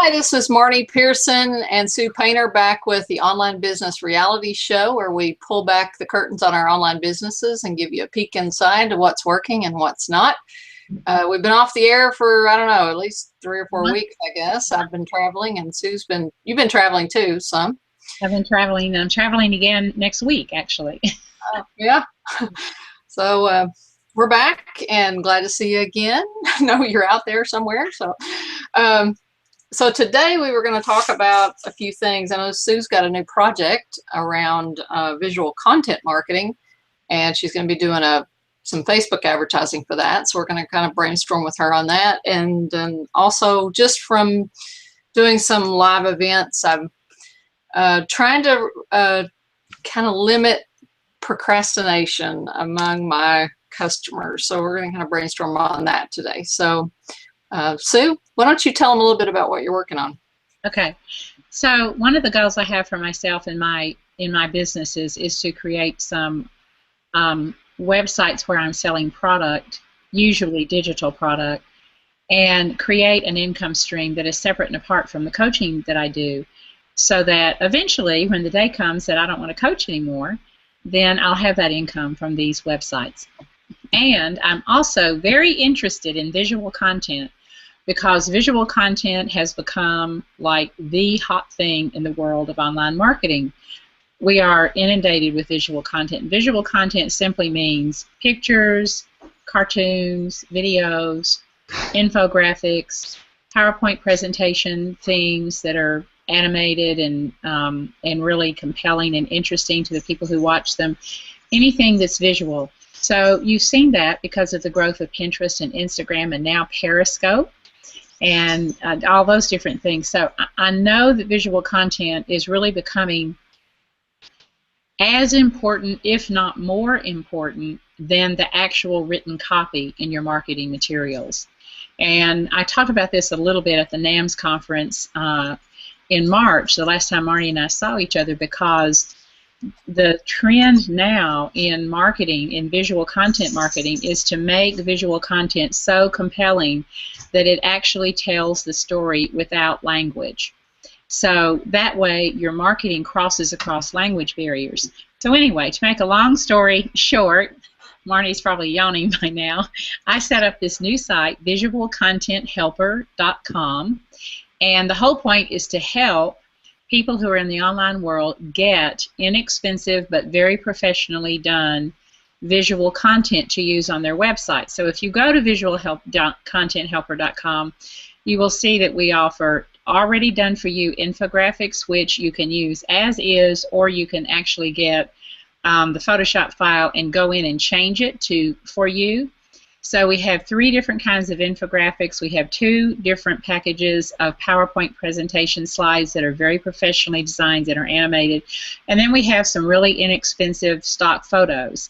Hi, this is Marnie Pearson and Sue Painter back with the Online Business Reality Show, where we pull back the curtains on our online businesses and give you a peek inside to what's working and what's not. We've been off the air for, I don't know, at least 3 or 4 weeks, I guess. I've been traveling, and you've been traveling too, some. I've been traveling, and I'm traveling again next week, actually. Yeah. So we're back and glad to see you again. I know you're out there somewhere. So today we were going to talk about a few things. I know Sue's got a new project around visual content marketing, and she's going to be doing some Facebook advertising for that. So we're going to kind of brainstorm with her on that. And then also just from doing some live events, I'm trying to kind of limit procrastination among my customers. So we're going to kind of brainstorm on that today. So Sue, why don't you tell them a little bit about what you're working on? Okay. So one of the goals I have for myself in my businesses is to create some websites where I'm selling product, usually digital product, and create an income stream that is separate and apart from the coaching that I do, so that eventually when the day comes that I don't want to coach anymore, then I'll have that income from these websites. And I'm also very interested in visual content, because visual content has become like the hot thing in the world of online marketing. We are inundated with visual content. Visual content simply means pictures, cartoons, videos, infographics, PowerPoint presentation things that are animated and really compelling and interesting to the people who watch them. Anything that's visual. So you've seen that because of the growth of Pinterest and Instagram and now Periscope and all those different things. So I know that visual content is really becoming as important, if not more important, than the actual written copy in your marketing materials. And I talked about this a little bit at the NAMS conference in March, the last time Marnie and I saw each other, because the trend now in marketing, in visual content marketing, is to make visual content so compelling that it actually tells the story without language. So that way your marketing crosses across language barriers. So anyway, to make a long story short, Marnie's probably yawning by now, I set up this new site, visualcontenthelper.com, and the whole point is to help people who are in the online world get inexpensive but very professionally done visual content to use on their website. So if you go to visualcontenthelper.com, you will see that we offer already done for you infographics, which you can use as is, or you can actually get the Photoshop file and go in and change it for you. So we have 3 different kinds of infographics. We have 2 different packages of PowerPoint presentation slides that are very professionally designed, that are animated. And then we have some really inexpensive stock photos.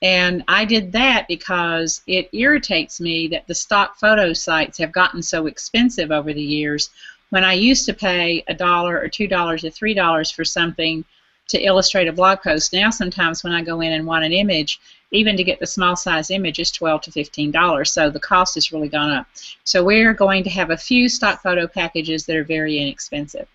And I did that because it irritates me that the stock photo sites have gotten so expensive over the years. When I used to pay $1 or $2 or $3 for something to illustrate a blog post, now sometimes when I go in and want an image, even to get the small size image, is $12 to $15. So the cost has really gone up. So we're going to have a few stock photo packages that are very inexpensive.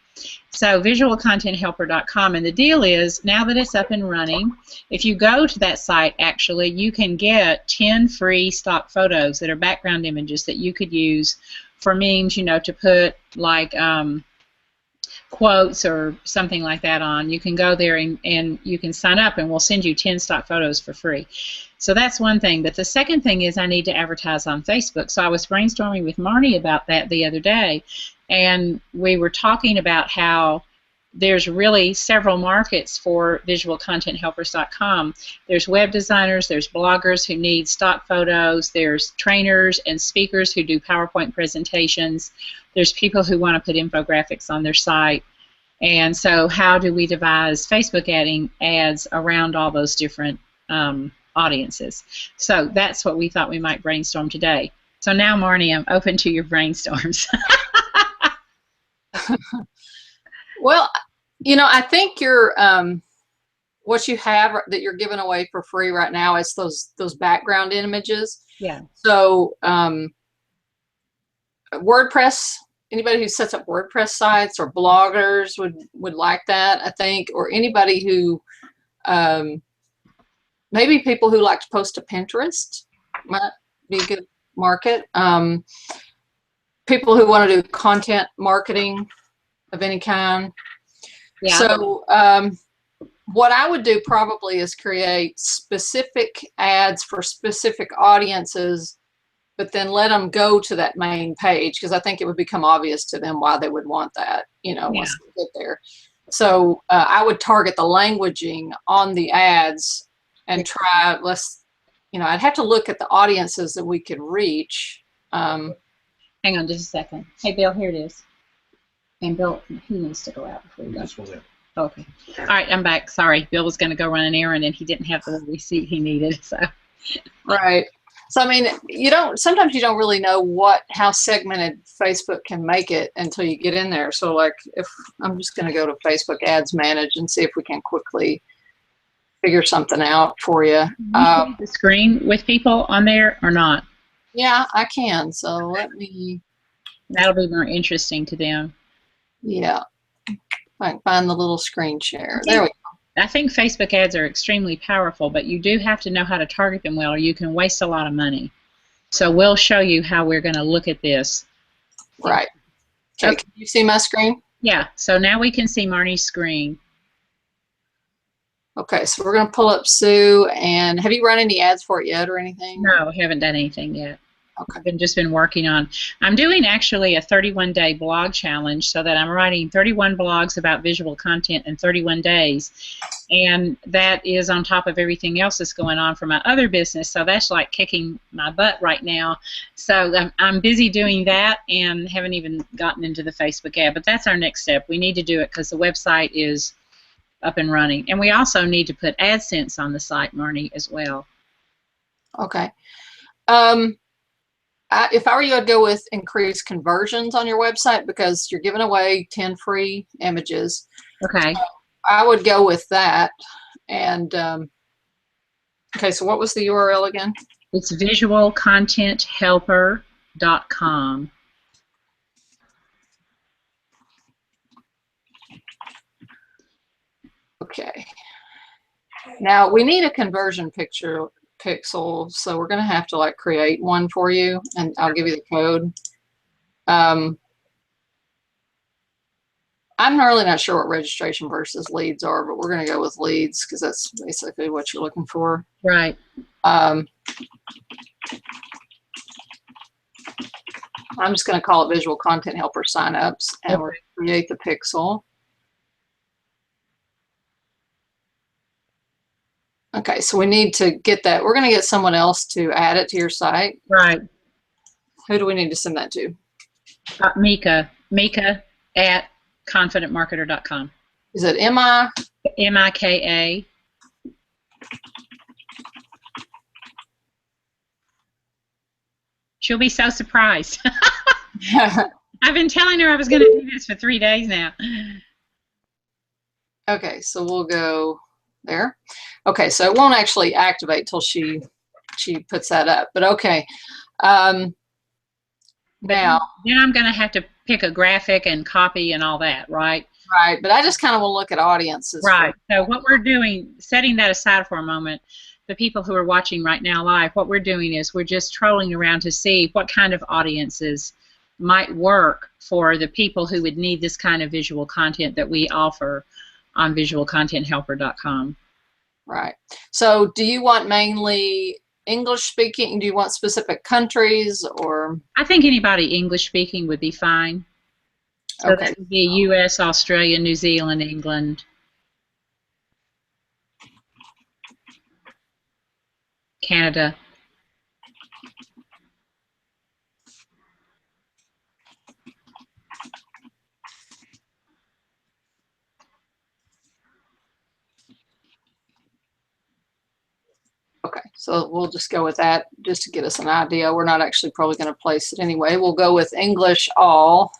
So visualcontenthelper.com, and the deal is, now that it's up and running, if you go to that site, actually, you can get 10 free stock photos that are background images that you could use for memes, you know, to put like quotes or something like that on. You can go there and you can sign up, and we'll send you 10 stock photos for free. So that's one thing. But the second thing is I need to advertise on Facebook. So I was brainstorming with Marnie about that the other day, and we were talking about how there's really several markets for visualcontenthelpers.com. There's web designers, there's bloggers who need stock photos, there's trainers and speakers who do PowerPoint presentations, there's people who want to put infographics on their site. And so how do we devise Facebook ads around all those different audiences? So that's what we thought we might brainstorm today. So now, Marnie, I'm open to your brainstorms. Well, you know, I think what you have that you're giving away for free right now is those background images. Yeah. So WordPress anybody who sets up WordPress sites or bloggers would like that, I think, or anybody who maybe people who like to post to Pinterest might be a good market. People who want to do content marketing of any kind. Yeah. So what I would do probably is create specific ads for specific audiences, but then let them go to that main page, because I think it would become obvious to them why they would want that, you know, once they get there. So I would target the languaging on the ads and try, I'd have to look at the audiences that we could reach. Hang on just a second. Hey, Bill, here it is. And Bill, he needs to go out before he goes. Okay. All right, I'm back. Sorry. Bill was going to go run an errand, and he didn't have the receipt he needed. So. Right. So, I mean, sometimes you don't really know how segmented Facebook can make it until you get in there. So, like, if I'm just going to go to Facebook Ads Manage and see if we can quickly figure something out for you. Can you see the screen with people on there or not? Yeah, I can. So let me. That'll be more interesting to them. Yeah. I can find the little screen share. There we go. I think Facebook ads are extremely powerful, but you do have to know how to target them well, or you can waste a lot of money. So we'll show you how we're going to look at this. Right. Okay. Can you see my screen? Yeah. So now we can see Marnie's screen. Okay. So we're going to pull up Sue. And have you run any ads for it yet or anything? No, I haven't done anything yet. Okay. I've just been working on. I'm doing actually a 31-day blog challenge, so that I'm writing 31 blogs about visual content in 31 days, and that is on top of everything else that's going on for my other business. So that's like kicking my butt right now. So I'm busy doing that and haven't even gotten into the Facebook ad. But that's our next step. We need to do it because the website is up and running, and we also need to put AdSense on the site, Marnie, as well. Okay. If I were you, I'd go with increased conversions on your website, because you're giving away 10 free images. Okay. I would go with that. And okay, so what was the URL again? It's visualcontenthelper.com. Okay. Now we need a conversion pixel, so we're going to have to like create one for you, and I'll give you the code. I'm really not sure what registration versus leads are, but we're going to go with leads because that's basically what you're looking for. Right. I'm just going to call it Visual Content Helper signups, and we're going to create the pixel. Okay, so we need to get that. We're going to get someone else to add it to your site. Right. Who do we need to send that to? Mika. Mika at confidentmarketer.com. Is it M-I? M-I-K-A. She'll be so surprised. I've been telling her I was going to do this for 3 days now. Okay, so we'll go there. Okay, so it won't actually activate till she puts that up. But okay, now then I'm going to have to pick a graphic and copy and all that, right? Right, but I just kind of want to look at audiences. Right. So what we're doing, setting that aside for a moment, the people who are watching right now live, what we're doing is we're just trolling around to see what kind of audiences might work for the people who would need this kind of visual content that we offer on visualcontenthelper.com. Right. So do you want mainly English speaking? Do you want specific countries, or? I think anybody English speaking would be fine. So okay. That would be U.S., Australia, New Zealand, England, Canada. Okay, so we'll just go with that just to get us an idea. We're not actually probably going to place it anyway. We'll go with English all.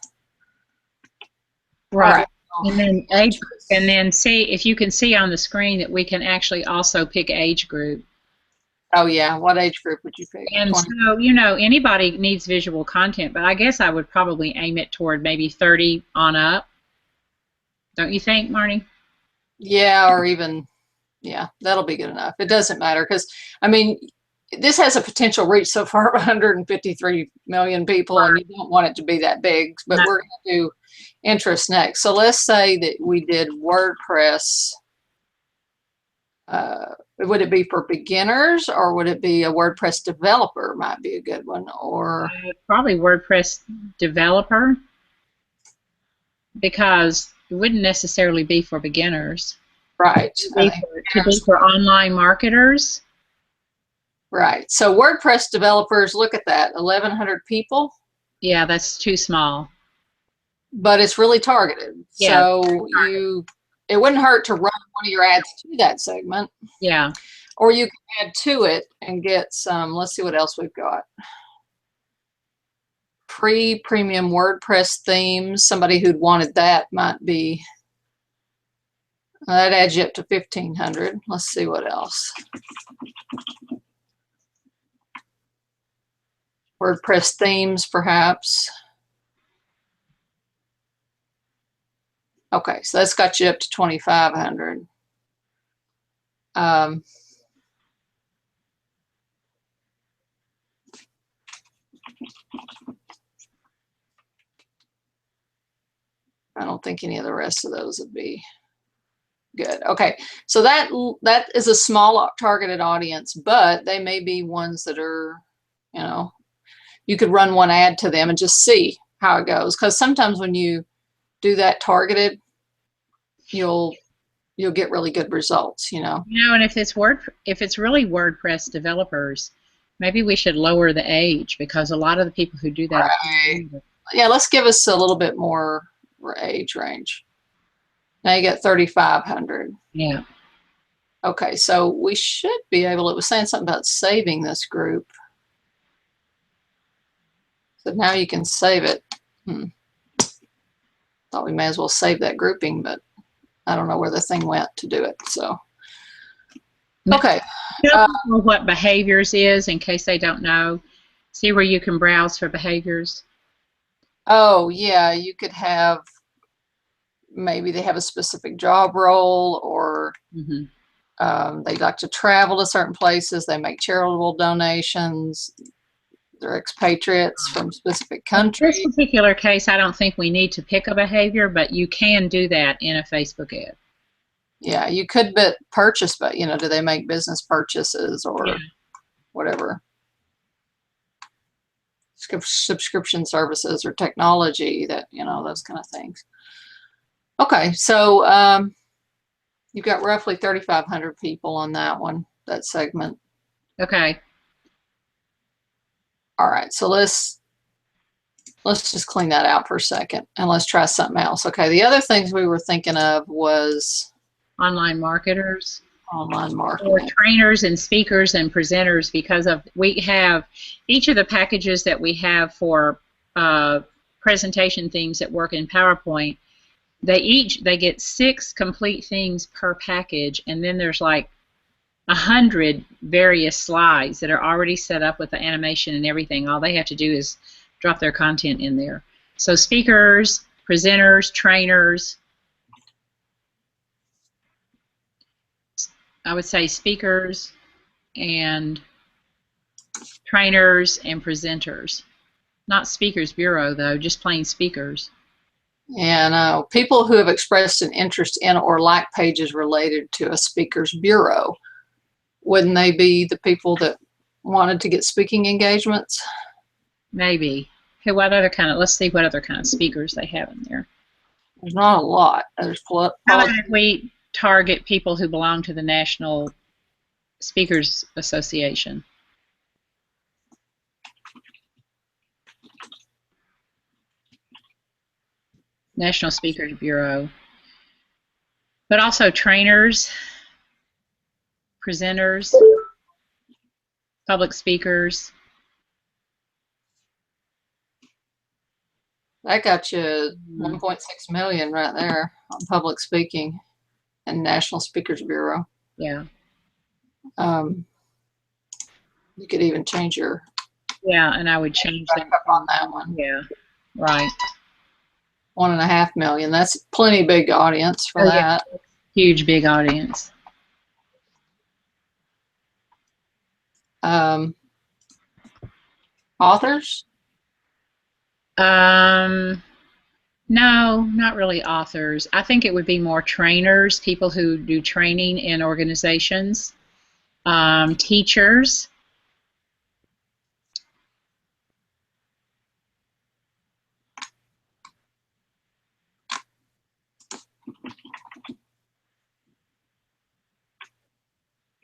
Right. All right. And then see if you can see on the screen that we can actually also pick age group. Oh yeah, what age group would you pick? And 20. so, you know, anybody needs visual content, but I guess I would probably aim it toward maybe 30 on up. Don't you think, Marnie? Yeah, or even, yeah, that'll be good enough. It doesn't matter because, I mean, this has a potential reach so far of 153 million people, and you don't want it to be that big. But No, we're going to do interest next. So let's say that we did WordPress. Would it be for beginners, or would it be a WordPress developer? Might be a good one. Or probably WordPress developer because it wouldn't necessarily be for beginners. right, I think To be for online marketers. right. So WordPress developers, look at that, 1,100 people. Yeah, that's too small. But it's really targeted. Yeah. So it wouldn't hurt to run one of your ads to that segment. Yeah. Or you can add to it and get some, let's see what else we've got. Premium WordPress themes. Somebody who'd wanted that might be, that adds you up to 1,500. Let's see what else. WordPress themes, perhaps. Okay, so that's got you up to 2,500. I don't think any of the rest of those would be good. Okay, so that is a small targeted audience, but they may be ones that are, you know, you could run one ad to them and just see how it goes. Because sometimes when you do that targeted, you'll get really good results, you know. You know, and if it's really WordPress developers, maybe we should lower the age because a lot of the people who do that. Right. Yeah, let's give us a little bit more age range. Now you got 3,500. Yeah. Okay, so we should be able, it was saying something about saving this group. So now you can save it. Thought we may as well save that grouping, but I don't know where the thing went to do it. So, okay. What behaviors is in case they don't know. See where you can browse for behaviors. Oh, yeah, you could have, maybe they have a specific job role, or they like to travel to certain places. They make charitable donations. They're expatriates from specific countries. In this particular case, I don't think we need to pick a behavior, but you can do that in a Facebook ad. Yeah, you could purchase, but, you know, do they make business purchases or whatever? Subscription services or technology, that, you know, those kind of things. Okay, so you've got roughly 3,500 people on that one, that segment. Okay. All right, so let's just clean that out for a second and let's try something else. Okay, the other things we were thinking of was online marketers. Online marketing. Or trainers and speakers and presenters, because we have each of the packages that we have for presentation themes that work in PowerPoint. They get 6 complete things per package, and then there's like 100 various slides that are already set up with the animation and everything. All they have to do is drop their content in there. So speakers, presenters, trainers. I would say speakers and trainers and presenters. Not speakers bureau, though, just plain speakers. And people who have expressed an interest in or like pages related to a speaker's bureau, wouldn't they be the people that wanted to get speaking engagements? Maybe. Okay, what other kind of, let's see what other kind of speakers they have in there. There's not a lot. There's How about if we target people who belong to the National Speakers Association? National Speakers Bureau. But also trainers, presenters, public speakers. That got you 1.6 million right there on public speaking and National Speakers Bureau. Yeah. You could even change your Yeah, and I would change back that. up on that one. Yeah, right. 1.5 million. That's plenty big audience for Oh yeah, that. huge big audience. Um, authors? No, not really authors. I think it would be more trainers, people who do training in organizations, teachers.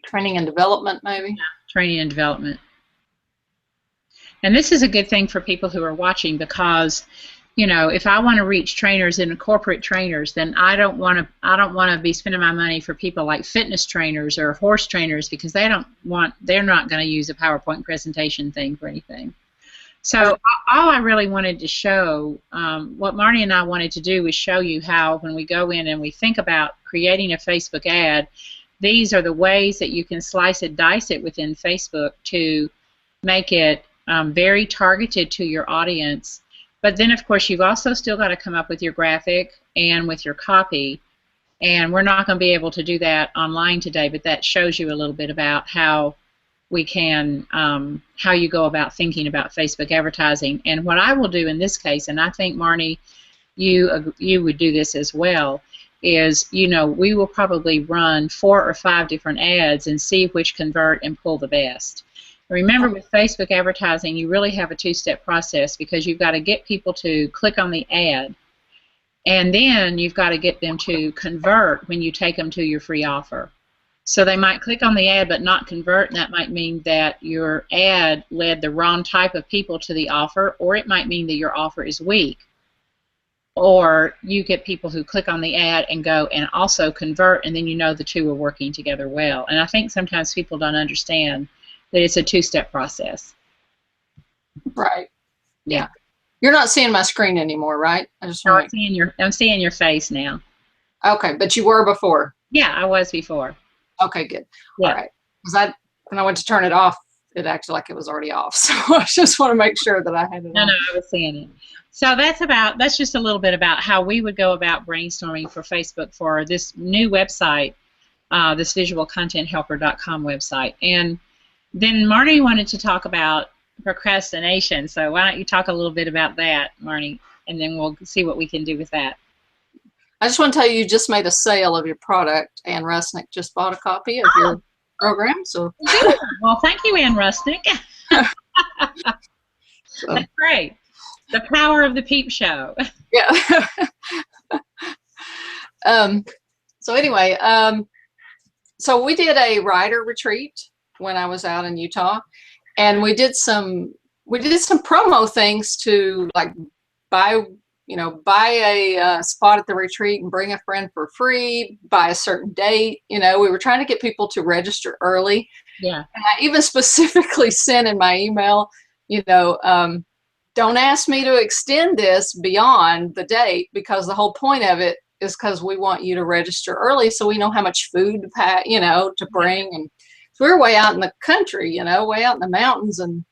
Training and development, maybe? Training and development. And this is a good thing for people who are watching because, you know, if I want to reach trainers and corporate trainers, then I don't want to be spending my money for people like fitness trainers or horse trainers because they're not going to use a PowerPoint presentation thing for anything. So all I really wanted to show, what Marnie and I wanted to do was show you how when we go in and we think about creating a Facebook ad, these are the ways that you can slice it, dice it within Facebook to make it very targeted to your audience. But then, of course, you've also still got to come up with your graphic and with your copy. And we're not going to be able to do that online today, but that shows you a little bit about how we can, how you go about thinking about Facebook advertising. And what I will do in this case, and I think, Marnie, you would do this as well, is, you know, we will probably run 4 or 5 different ads and see which convert and pull the best. Remember, with Facebook advertising, you really have a 2-step process because you've got to get people to click on the ad, and then you've got to get them to convert when you take them to your free offer. So they might click on the ad but not convert, and that might mean that your ad led the wrong type of people to the offer, or it might mean that your offer is weak. Or you get people who click on the ad and go and also convert, and then you know the two are working together well. And I think sometimes people don't understand that it's a 2-step process. Right. Yeah. You're not seeing my screen anymore, right? I just want I'm seeing your face now. Okay, but you were before. Yeah, I was before. Okay, good. Yeah. All right. Because when I went to turn it off, it acted like it was already off. So I just want to make sure that I had it on. No, I was seeing it. So that's just a little bit about how we would go about brainstorming for Facebook for this new website, this visualcontenthelper.com website. And then Marnie wanted to talk about procrastination. So why don't you talk a little bit about that, Marnie, and then we'll see what we can do with that. I just want to tell you just made a sale of your product. Ann Rusnick just bought a copy of your program. So well, thank you, Ann Rusnick. That's great. The power of the Peep Show. Yeah. So anyway, so we did a writer retreat when I was out in Utah, and we did some promo things to like buy a spot at the retreat and bring a friend for free by a certain date. You know, we were trying to get people to register early. Yeah. And I even specifically sent in my email, you know, don't ask me to extend this beyond the date, because the whole point of it is because we want you to register early so we know how much food to pack, you know, to bring. And so we're way out in the country, you know, way out in the mountains and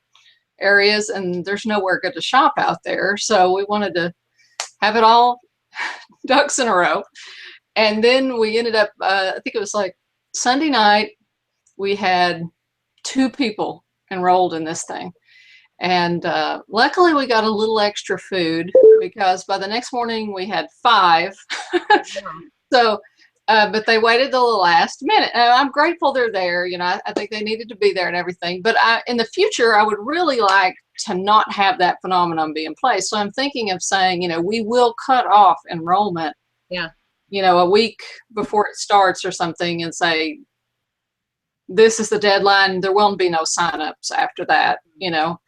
areas, and there's nowhere good to shop out there. So we wanted to have it all ducks in a row. And then we ended up, I think it was like Sunday night, we had 2 people enrolled in this thing. And luckily we got a little extra food, because by the next morning we had 5. So, but they waited till the last minute. And I'm grateful they're there. You know, I think they needed to be there and everything. But in the future, I would really like to not have that phenomenon be in place. So I'm thinking of saying, you know, we will cut off enrollment, Yeah, you know, a week before it starts or something, and say, this is the deadline. There won't be no signups after that, you know.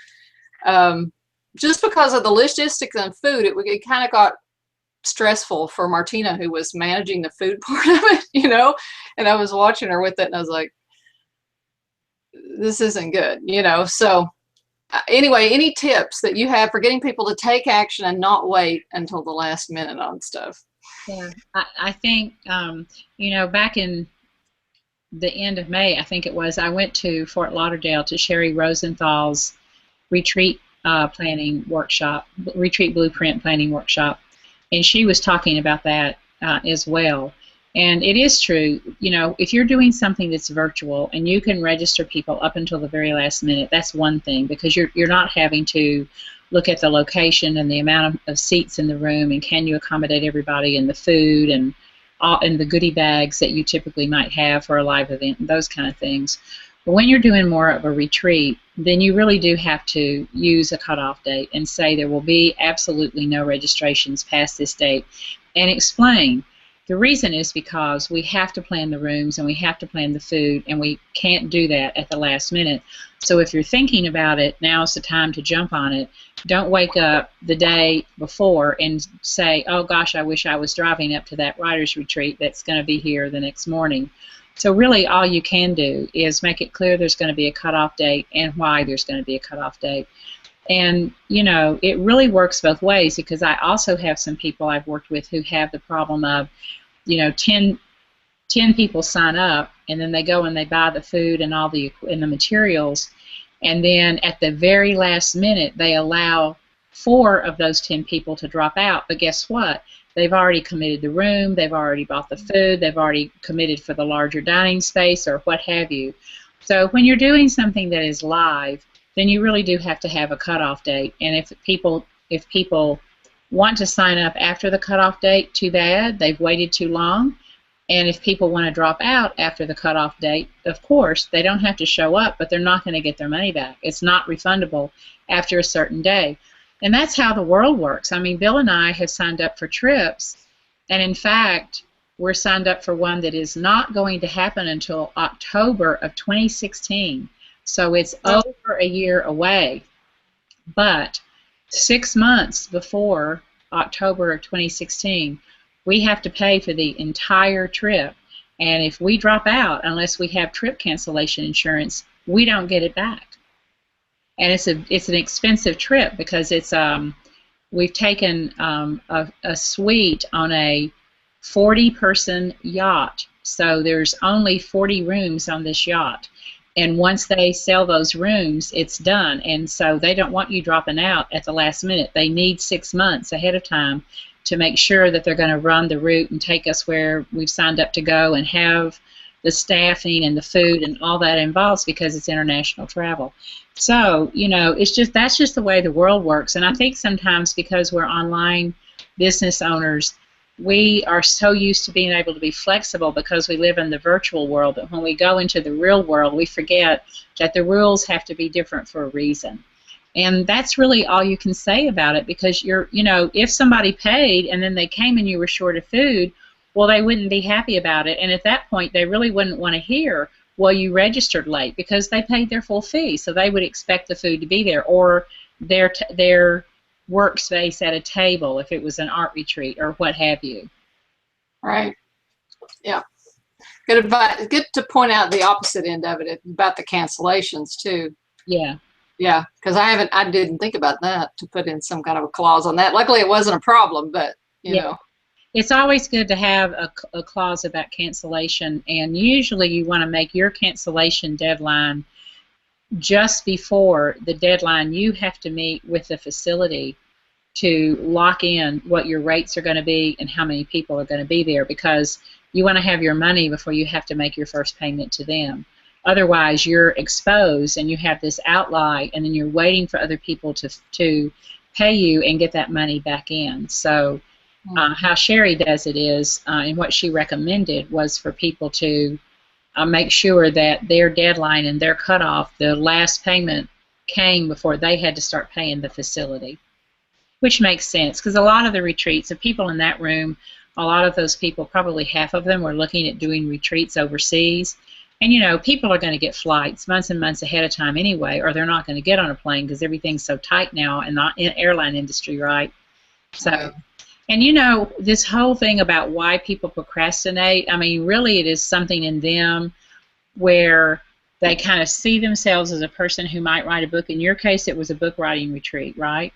Just because of the logistics and food, it kind of got stressful for Martina, who was managing the food part of it, you know, and I was watching her with it, and I was like, this isn't good, you know. So anyway, any tips that you have for getting people to take action and not wait until the last minute on stuff? Yeah, I think, you know, back in the end of May, I think it was, I went to Fort Lauderdale to Sherry Rosenthal's retreat planning workshop, retreat blueprint planning workshop, and she was talking about that as well. And it is true, you know, if you're doing something that's virtual and you can register people up until the very last minute, that's one thing, because you're not having to look at the location and the amount of seats in the room and can you accommodate everybody and the food and the goodie bags that you typically might have for a live event and those kind of things. But when you're doing more of a retreat, then you really do have to use a cutoff date and say there will be absolutely no registrations past this date, and explain. The reason is because we have to plan the rooms and we have to plan the food, and we can't do that at the last minute. So if you're thinking about it, now's the time to jump on it. Don't wake up the day before and say, oh gosh, I wish I was driving up to that writer's retreat that's going to be here the next morning. So really all you can do is make it clear there's going to be a cutoff date and why there's going to be a cutoff date. And, you know, it really works both ways, because I also have some people I've worked with who have the problem of, you know, 10 people sign up and then they go and they buy the food and all the materials, and then at the very last minute they allow 4 of those 10 people to drop out. But guess what? They've already committed the room, they've already bought the food, they've already committed for the larger dining space or what have you. So when you're doing something that is live, then you really do have to have a cutoff date. And if people want to sign up after the cutoff date, too bad, they've waited too long. And if people want to drop out after the cutoff date, of course, they don't have to show up, but they're not going to get their money back. It's not refundable after a certain day. And that's how the world works. I mean, Bill and I have signed up for trips, and in fact, we're signed up for one that is not going to happen until October of 2016. So it's over a year away. But 6 months before October of 2016, we have to pay for the entire trip. And if we drop out, unless we have trip cancellation insurance, we don't get it back. And it's an expensive trip, because it's we've taken a suite on a 40-person yacht. So there's only 40 rooms on this yacht. And once they sell those rooms, it's done. And so they don't want you dropping out at the last minute. They need 6 months ahead of time to make sure that they're going to run the route and take us where we've signed up to go and have the staffing and the food and all that involves, because it's international travel. So, you know, that's just the way the world works. And I think sometimes because we're online business owners, we are so used to being able to be flexible because we live in the virtual world that when we go into the real world, we forget that the rules have to be different for a reason. And that's really all you can say about it, because you know, if somebody paid and then they came and you were short of food, well, they wouldn't be happy about it. And at that point, they really wouldn't want to hear, well, you registered late, because they paid their full fee. So they would expect the food to be there, or their workspace at a table if it was an art retreat or what have you. Right. Yeah. Good advice. Good to point out the opposite end of it, about the cancellations too. Yeah. Yeah, because I didn't think about that, to put in some kind of a clause on that. Luckily, it wasn't a problem, but you know. It's always good to have a clause about cancellation, and usually you want to make your cancellation deadline just before the deadline you have to meet with the facility to lock in what your rates are going to be and how many people are going to be there, because you want to have your money before you have to make your first payment to them. Otherwise, you're exposed and you have this outlie, and then you're waiting for other people to pay you and get that money back in. So how Sherry does it is, and what she recommended was for people to make sure that their deadline and their cutoff, the last payment, came before they had to start paying the facility, which makes sense, because a lot of the retreats, the people in that room, a lot of those people, probably half of them, were looking at doing retreats overseas. And, you know, people are going to get flights months and months ahead of time anyway, or they're not going to get on a plane because everything's so tight now in the airline industry, right? So, and, you know, this whole thing about why people procrastinate, I mean, really it is something in them where they kind of see themselves as a person who might write a book. In your case, it was a book writing retreat, right?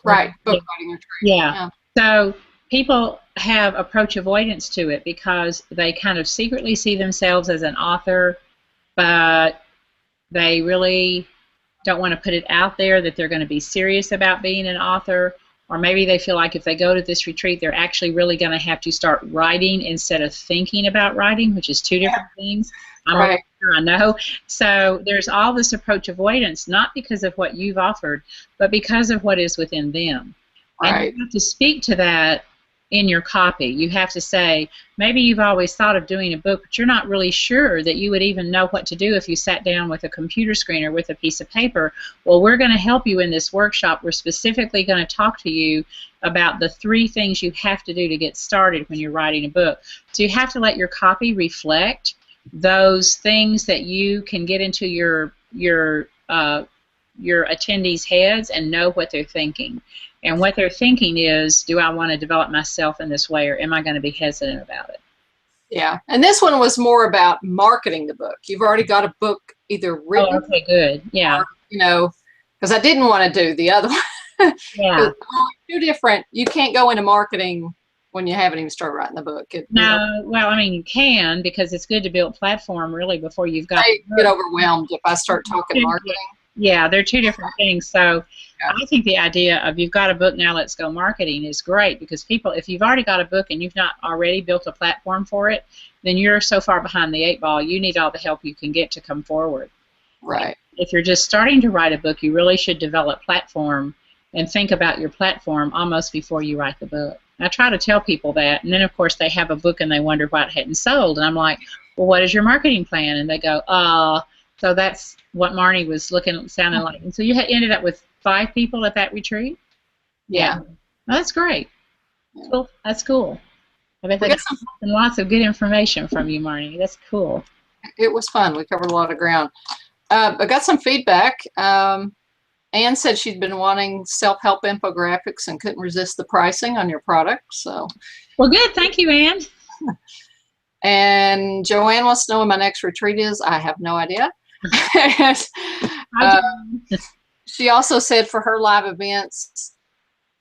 Right, book writing retreat. Yeah. So people have approach avoidance to it because they kind of secretly see themselves as an author, but they really don't want to put it out there that they're going to be serious about being an author. Or maybe they feel like if they go to this retreat, they're actually really going to have to start writing instead of thinking about writing, which is two different things. Right. I know. So there's all this approach avoidance, not because of what you've offered, but because of what is within them. Right. And you have to speak to that in your copy. You have to say, maybe you've always thought of doing a book, but you're not really sure that you would even know what to do if you sat down with a computer screen or with a piece of paper. Well, we're going to help you in this workshop. We're specifically going to talk to you about the 3 things you have to do to get started when you're writing a book. So you have to let your copy reflect those things that you can get into your attendees' heads and know what they're thinking. And what they're thinking is, do I want to develop myself in this way, or am I going to be hesitant about it? Yeah. And this one was more about marketing the book. You've already got a book either written. Oh, okay, good. Yeah. Or, you know, because I didn't want to do the other one. Yeah. Two different. You can't go into marketing when you haven't even started writing the book. No, well, I mean, you can, because it's good to build a platform really before you've got. I get overwhelmed if I start talking marketing. Yeah, they're two different things. So yeah. I think the idea of you've got a book, now let's go marketing is great, because people, if you've already got a book and you've not already built a platform for it, then you're so far behind the 8 ball, you need all the help you can get to come forward. Right. If you're just starting to write a book, you really should develop platform and think about your platform almost before you write the book. I try to tell people that, and then of course they have a book and they wonder why it hadn't sold, and I'm like, well, what is your marketing plan? And they go, so that's what Marnie was sounding like. And so you ended up with 5 people at that retreat? Yeah. Well, that's great. Yeah. Cool. That's cool. I bet they got lots of good information from you, Marnie. That's cool. It was fun. We covered a lot of ground. I got some feedback. Anne said she'd been wanting self-help infographics and couldn't resist the pricing on your product. So, well, good. Thank you, Anne. And Joanne wants to know when my next retreat is. I have no idea. She also said for her live events,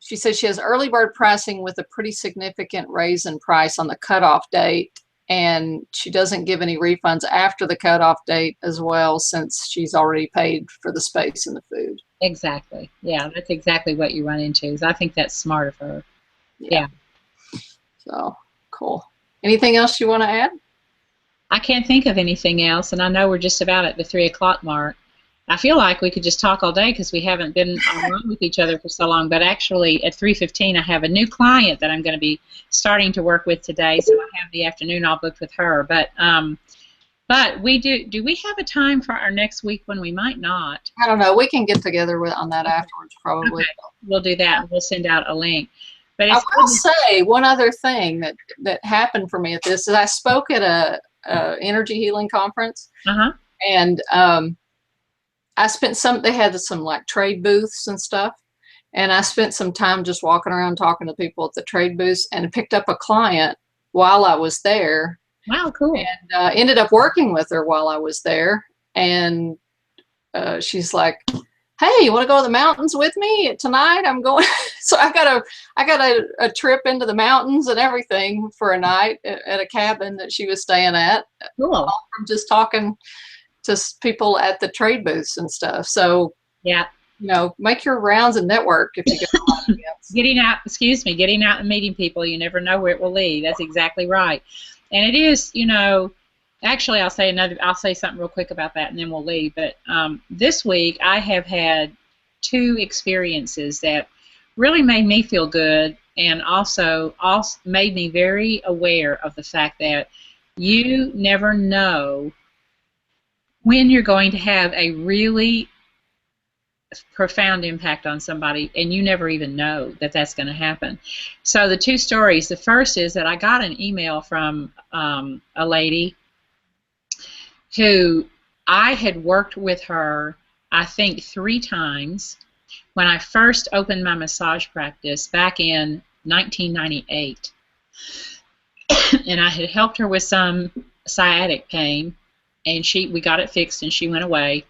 she said she has early bird pricing with a pretty significant raise in price on the cutoff date, and she doesn't give any refunds after the cutoff date as well, since she's already paid for the space and the food. Exactly. Yeah, that's exactly what you run into. I think that's smart of her. Yeah. So, cool. Anything else you want to add? I can't think of anything else, and I know we're just about at the 3 o'clock mark. I feel like we could just talk all day because we haven't been alone with each other for so long, but actually at 3:15 I have a new client that I'm going to be starting to work with today, so I have the afternoon all booked with her. But we do we have a time for our next week when we might not? I don't know. We can get together on that afterwards probably. Okay. We'll do that, and we'll send out a link. But I will say one other thing that happened for me at this is I spoke at a energy healing conference, and I spent they had some like trade booths and stuff, and I spent some time just walking around talking to people at the trade booths, and picked up a client while I was there. Wow, cool. And ended up working with her while I was there, and she's like, hey, you want to go to the mountains with me tonight? I'm going. So I got a trip into the mountains and everything for a night at a cabin that she was staying at. Cool. All from just talking to people at the trade booths and stuff. So yeah, you know, make your rounds and network if you get getting out and meeting people. You never know where it will lead. That's exactly right. And it is, you know. Actually, I'll say something real quick about that, and then we'll leave. But this week, I have had 2 experiences that really made me feel good, and also made me very aware of the fact that you never know when you're going to have a really profound impact on somebody, and you never even know that that's going to happen. So the 2 stories. The first is that I got an email from a lady who I had worked with her, I think 3 times when I first opened my massage practice back in 1998. And I had helped her with some sciatic pain, and we got it fixed, and she went away.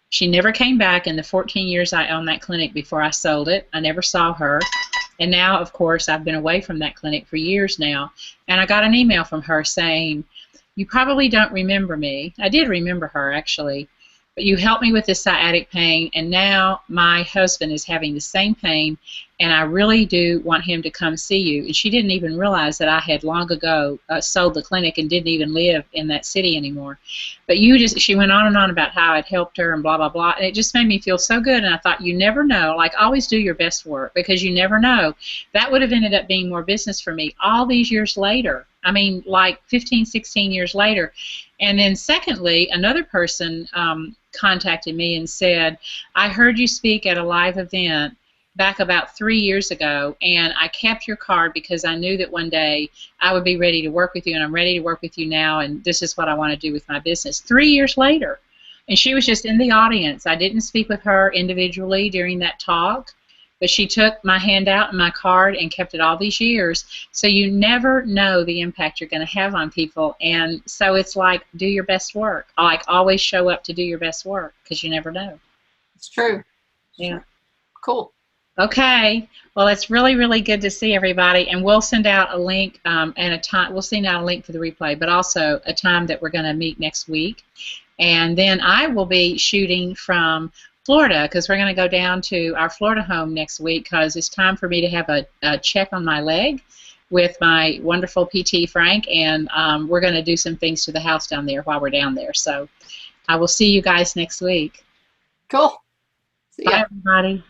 She never came back in the 14 years I owned that clinic before I sold it. I never saw her. And now, of course, I've been away from that clinic for years now, and I got an email from her saying, "You probably don't remember me." I did remember her, actually. "But you helped me with this sciatic pain, and now my husband is having the same pain, and I really do want him to come see you." And she didn't even realize that I had long ago sold the clinic and didn't even live in that city anymore. But she went on and on about how I'd helped her and blah, blah, blah. And it just made me feel so good. And I thought, you never know. Like, always do your best work, because you never know. That would have ended up being more business for me all these years later. I mean, like 15, 16 years later. And then secondly, another person contacted me and said, "I heard you speak at a live event back about 3 years ago, and I kept your card because I knew that one day I would be ready to work with you, and I'm ready to work with you now, and this is what I want to do with my business." 3 years later. And she was just in the audience. I didn't speak with her individually during that talk, but she took my handout and my card and kept it all these years. So you never know the impact you're going to have on people. And so it's like, do your best work. Like, always show up to do your best work, because you never know. It's true. Yeah. Cool. Okay. Well, it's really, really good to see everybody. And we'll send out a link and a time. We'll send out a link for the replay, but also a time that we're going to meet next week. And then I will be shooting from Florida, because we're going to go down to our Florida home next week, because it's time for me to have a check on my leg with my wonderful PT Frank, and we're going to do some things to the house down there while we're down there. So I will see you guys next week. Cool. See ya. Bye, everybody.